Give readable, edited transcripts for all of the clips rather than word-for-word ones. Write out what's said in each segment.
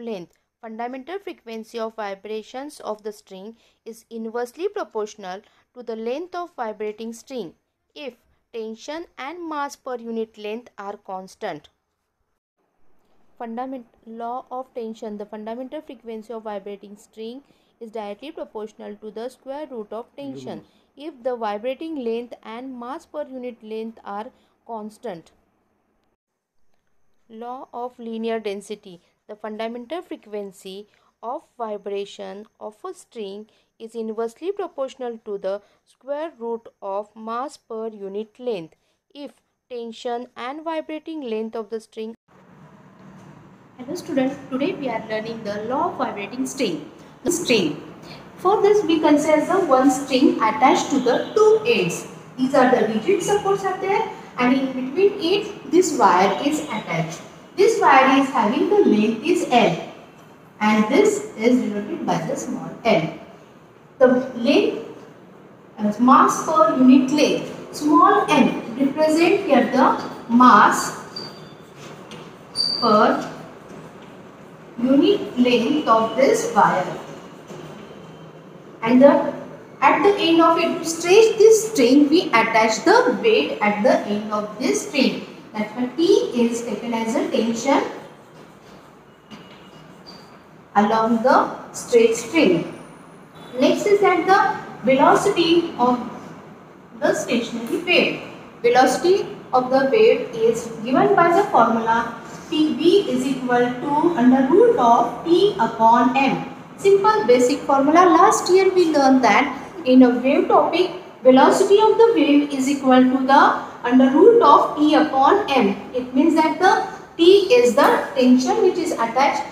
length. Fundamental frequency of vibrations of the string is inversely proportional to the length of vibrating string if tension and mass per unit length are constant. Law of tension. The fundamental frequency of vibrating string is directly proportional to the square root of tension if the vibrating length and mass per unit length are constant. Law of linear density. The fundamental frequency of vibration of a string is inversely proportional to the square root of mass per unit length if tension and vibrating length of the string. Hello students, today we are learning the law of vibrating string. For this we consider the one string attached to the two ends. These are the rigid supports are there, and in between it this wire is attached. This wire is having the length is L, and this is denoted by the small l. The length mass per unit length, small m, represent here the mass per unit length of this wire, and at the end of it, to stretch this string, we attach the weight at the end of this string. That's why T is taken as a tension along the straight string. Next is that the velocity of the stationary wave. Velocity of the wave is given by the formula Tv is equal to under root of T upon m. Simple basic formula. Last year we learned that in a wave topic, velocity of the wave is equal to the under root of T upon m. It means that the T is the tension which is attached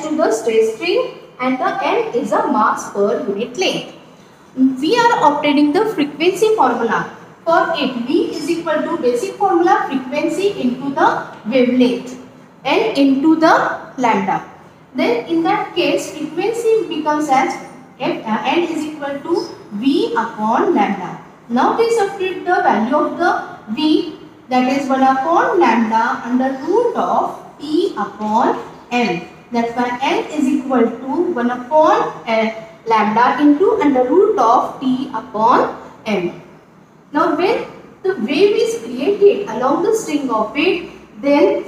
to the straight string, and the m is a mass per unit length. We are obtaining the frequency formula. For it, V is equal to basic formula frequency into the wavelength and into the lambda. Then in that case, frequency becomes as N is equal to V upon lambda. Now we substitute the value of the V, that is 1 upon lambda under root of T upon M. That's why N is equal to 1 upon lambda into under root of T upon M. Now when the wave is created along the string of it, then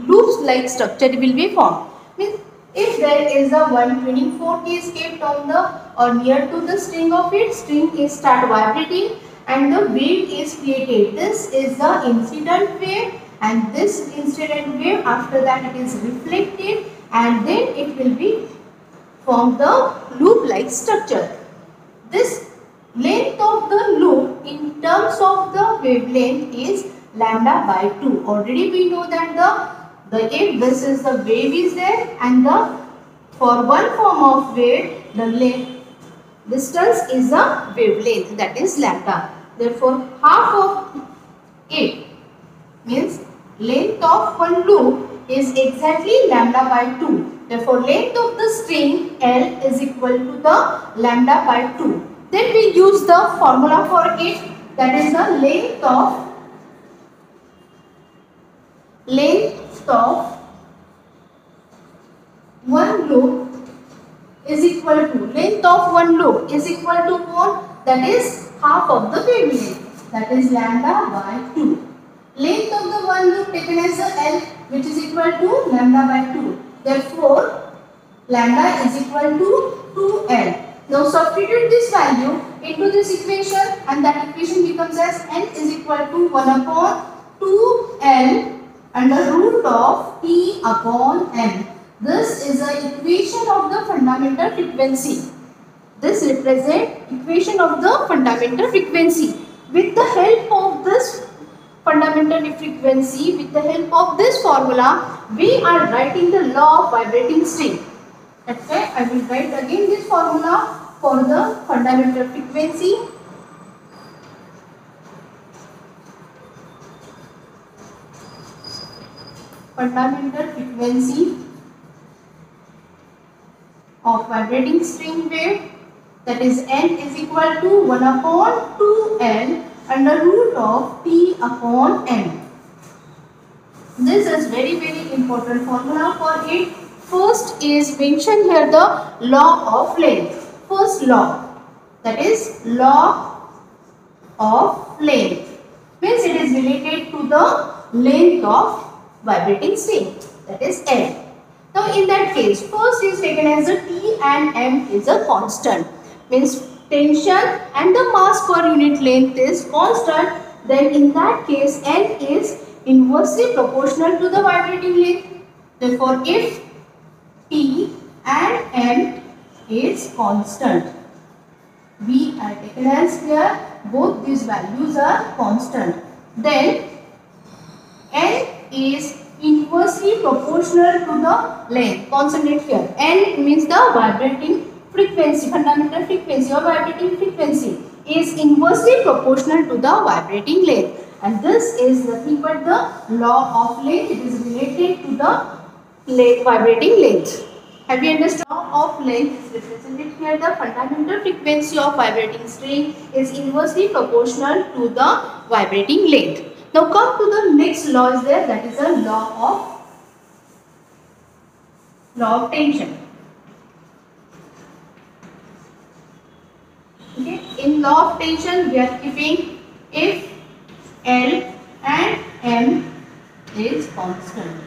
loops like structure will be formed. Means if there is a 124 case kept on the or near to the string of it, string is start vibrating and the wave is created. This is the incident wave, and this incident wave, after that it is reflected, and then it will be form the loop like structure. This length of the loop in terms of the wavelength is lambda by 2. Already we know that if this is the wave is there, and for one form of wave the distance is a wavelength, that is lambda. Therefore half of it means length of one loop is exactly lambda by 2. Therefore length of the string L is equal to the lambda by 2. Then we use the formula for it, that is the length of one loop is equal to what? That is half of the wavelength, that is lambda by 2. Length of the one loop taken as a L, which is equal to lambda by 2. Therefore lambda is equal to 2L. Now substitute this value into this equation, and that equation becomes as N is equal to 1 upon 2L under root of T upon M. This is the equation of the fundamental frequency. This represents equation of the fundamental frequency. With the help of this fundamental frequency, with the help of this formula, we are writing the law of vibrating string. That's why I will write again this formula for the fundamental frequency. Fundamental frequency of vibrating string wave, that is N is equal to 1 upon 2L under root of T upon M. This is very important formula for it. First is mentioned here the law of length. First law, that is law of length, means it is related to the length of vibrating string, that is L. Now in that case, first is taken as a T and M is a constant, means tension and the mass per unit length is constant. Then in that case N is inversely proportional to the vibrating length. Therefore if T and M is constant, we are taken as here both these values are constant, then N is inversely proportional to the length. Concentrate here. N means the vibrating frequency, fundamental frequency or vibrating frequency is inversely proportional to the vibrating length, and this is nothing but the law of length. It is related to the vibrating length. Have you understood? Law of length is represented here. The fundamental frequency of vibrating string is inversely proportional to the vibrating length. Now come to the next law is there, that is a law of tension. Okay, in law of tension we are keeping if L and M is constant.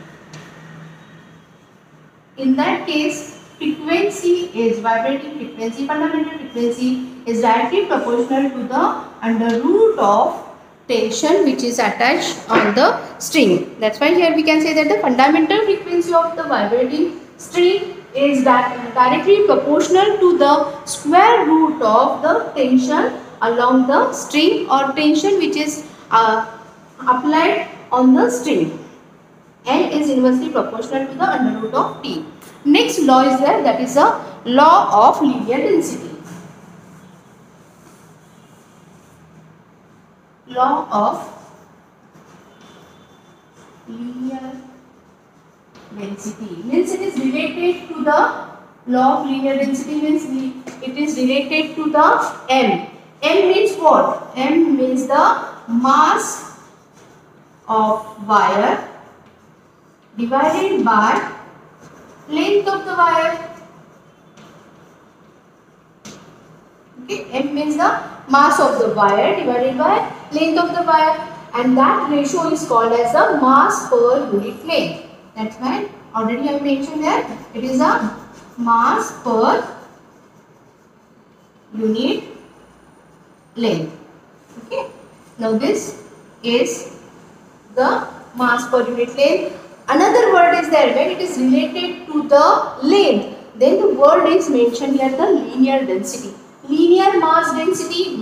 In that case, frequency is vibrating frequency, fundamental frequency is directly proportional to the under root of tension which is attached on the string. That's why here we can say that the fundamental frequency of the vibrating string is directly proportional to the square root of the tension along the string or tension which is applied on the string. N is inversely proportional to the under root of T. Next law is there, that is a law of linear density. Law of linear density means it is related to the law of linear density, means it is related to the M. M means what? M means the mass of wire divided by length of the wire. Okay, M means the mass of the wire divided by length of the wire, and that ratio is called as the mass per unit length. That's why already I mentioned there, it is a mass per unit length. Okay, now this is the mass per unit length. Another word is there, when it is related to the length, then the word is mentioned here, the linear density. Linear mass density,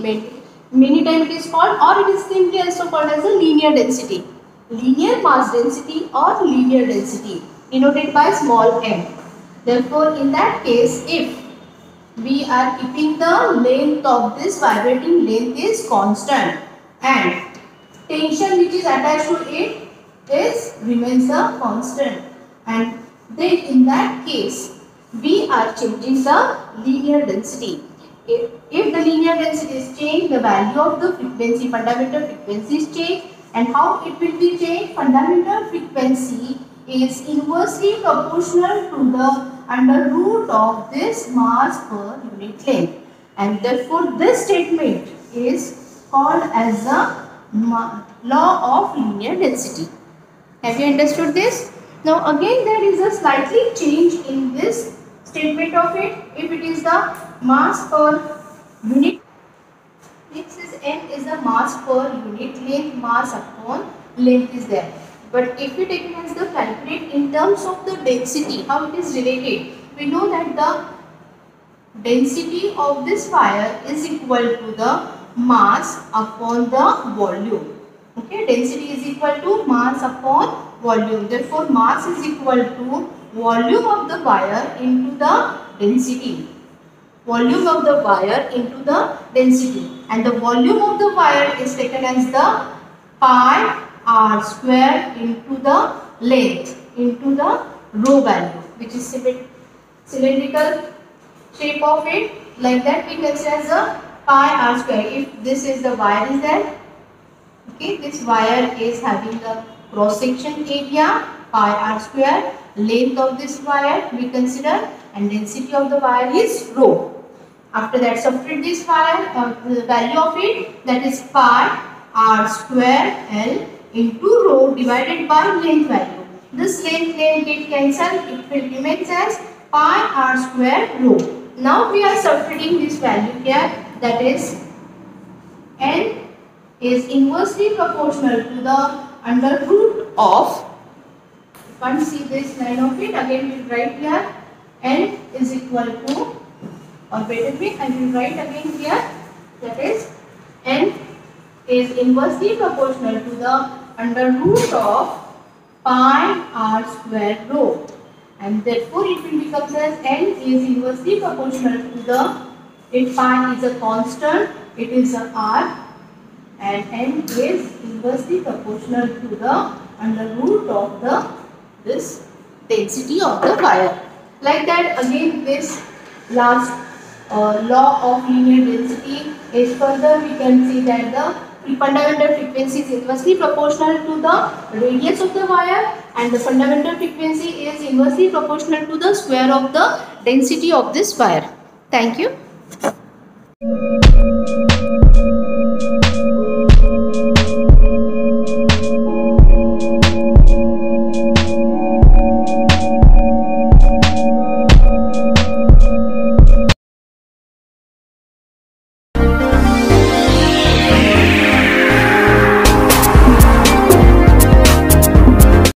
many times it is called, or it is simply also called as a linear density. Linear mass density or linear density denoted by small m. Therefore, in that case, if we are keeping the length of this vibrating length is constant and tension which is attached to it remains the constant, and then in that case we are changing the linear density. If the linear density is changed, the value of the frequency, fundamental frequency is changed, and how it will be changed? Fundamental frequency is inversely proportional to the under root of this mass per unit length, and therefore this statement is called as the law of linear density. Have you understood this? Now again there is a slightly change in this statement of it. If it is the mass per unit, next is N is the mass per unit length, mass upon length is there. But if we take it as the calculate in terms of the density, how it is related, we know that the density of this wire is equal to the mass upon the volume. Okay, density is equal to mass upon volume. Therefore, mass is equal to volume of the wire into the density. Volume of the wire into the density, and the volume of the wire is taken as the pi r square into the length into the rho value, which is cylindrical shape of it. Like that we can say as a pi r square. If this is the wire is there, okay, this wire is having the cross section area pi r square, length of this wire we consider, and density of the wire is rho. After that, subtract this wire, the value of it, that is pi r square L into rho divided by length value. This length get cancelled, it will remain as pi r square rho. Now we are subtracting this value here, that is N is inversely proportional to the under root of, you can't see this line of it, again we will write here, N is equal to, or better way I will write again here, that is N is inversely proportional to the under root of pi r square rho, and therefore it will become as N is inversely proportional to the, if pi is a constant, it is a r, and N is inversely proportional to the under root of the this density of the wire. Like that, again this last law of linear density is further we can see that the fundamental frequency is inversely proportional to the radius of the wire, and the fundamental frequency is inversely proportional to the square of the density of this wire. Thank you.